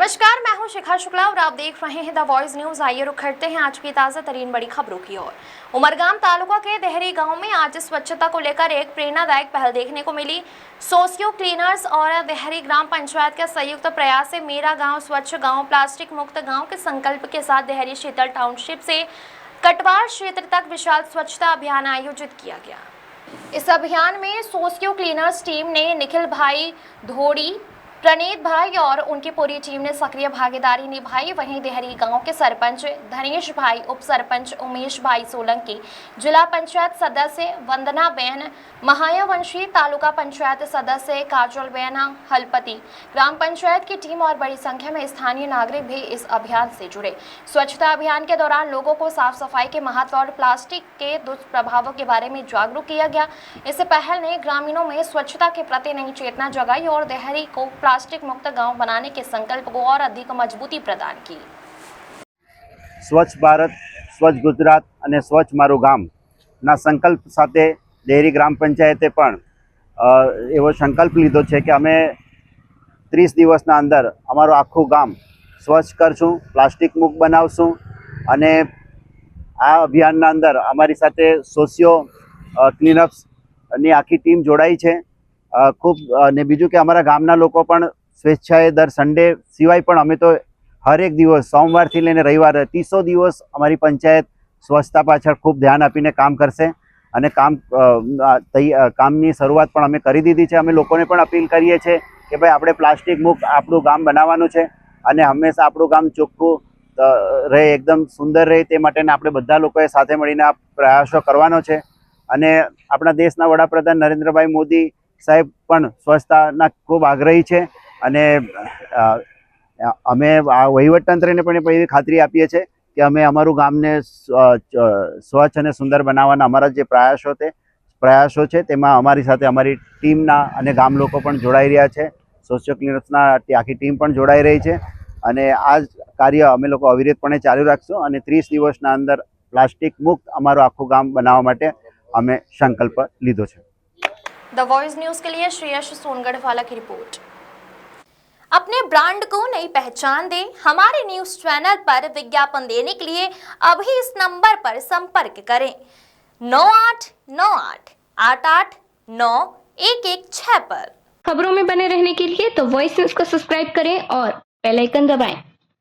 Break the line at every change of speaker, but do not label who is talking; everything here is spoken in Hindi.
नमस्कार, मैं हूं शिखा शुक्ला और आप देख रहे हैं द वॉइस न्यूज। आइए रुक करते हैं आज की ताज़ा तरीन बड़ी खबरों की ओर। उमरगाम तालुका के देहरी गांव में आज स्वच्छता को लेकर एक प्रेरणादायक पहल देखने को मिली। सोशियो क्लीनर्स और देहरी ग्राम पंचायत के संयुक्त प्रयास से मेरा गांव स्वच्छ गांव, प्लास्टिक मुक्त गांव के संकल्प के साथ देहरी शीतल टाउनशिप से कटवार क्षेत्र तक विशाल स्वच्छता अभियान आयोजित किया गया। इस अभियान में सोशियो क्लीनर्स टीम ने निखिल भाई धोड़ी, प्रणीत भाई और उनकी पूरी टीम ने सक्रिय भागीदारी निभाई। वहीं देहरी गांव के सरपंच धनेश भाई, उप सरपंच उमेश भाई सोलंकी, जिला पंचायत सदस्य वंदना बेन महायावंशी, तालुका पंचायत सदस्य काजल बेन हलपति, ग्राम पंचायत की टीम और बड़ी संख्या में स्थानीय नागरिक भी इस अभियान से जुड़े। स्वच्छता अभियान के दौरान लोगों को साफ सफाई के महत्व और प्लास्टिक के दुष्प्रभावों के बारे में जागरूक किया गया। इस पहल ने ग्रामीणों में स्वच्छता के प्रति नई चेतना जगाई और देहरी को प्लास्टिक मुक्त गांव बनाने के संकल्प को और अधिक मजबूती प्रदान की।
स्वच्छ भारत, स्वच्छ गुजरात અને સ્વચ્છ મારું ગામ ના સંકલ્પ સાથે દેહરી ગ્રામ પંચાયતે પણ એવો સંકલ્પ લીધો છે કે અમે 30 દિવસના અંદર અમારું આખું ગામ સ્વચ્છ કરશું, પ્લાસ્ટિક મુક્ત બનાવશું અને આ અભિયાનના અંદર અમારી સાથે સોશિયો ક્લીનઅપ્સની આખી ટીમ જોડાઈ છે। ખૂબ ને બીજું કે અમારા ગામના લોકો પણ સ્વેચ્છાએ દર સન્ડે સિવાય પણ અમે તો હરેક દિવસ સોમવારથી લઈને રવિવારે 300 દિવસ અમારી પંચાયત સ્વચ્છતા પાછળ ખૂબ ધ્યાન આપીને કામ કરશે અને કામની શરૂઆત પણ અમે કરી દીધી છે। અમે લોકોને પણ અપીલ કરીએ છીએ કે ભાઈ આપણે પ્લાસ્ટિક મુક્ત આપણું ગામ બનાવવાનું છે અને હંમેશા આપણું ગામ ચોખ્ખું રહે, એકદમ સુંદર રહે તે માટેના આપણે બધા લોકોએ સાથે મળીને આ પ્રયાસો કરવાનો છે। અને આપણા દેશના વડાપ્રધાન નરેન્દ્રભાઈ મોદી સાહેબ પણ સ્વચ્છતાના ખૂબ આગ્રહી છે અને અમે આ વહીવટતંત્રને પણ એવી ખાતરી આપીએ છીએ કે અમે અમારું ગામને સ્વચ્છ અને સુંદર બનાવવાના અમારા જે પ્રયાસો છે તેમાં અમારી સાથે અમારી ટીમના અને ગામ લોકો પણ જોડાઈ રહ્યા છે। સોશિયો ક્લીનર્સના આખી ટીમ પણ જોડાઈ રહી છે અને આ જ કાર્ય અમે લોકો અવિરતપણે ચાલુ રાખશું અને 30 દિવસના અંદર પ્લાસ્ટિક મુક્ત અમારું આખું ગામ બનાવવા માટે અમે સંકલ્પ લીધો છે।
द वॉइस न्यूज के लिए श्रेयस सोनगढ़वाला की रिपोर्ट। अपने ब्रांड को नई पहचान दें। हमारे न्यूज चैनल पर विज्ञापन देने के लिए अभी इस नंबर पर संपर्क करें 9898889116 पर।
खबरों में बने रहने के लिए तो वॉइस न्यूज को सब्सक्राइब करें और बेल आइकन दबाएं।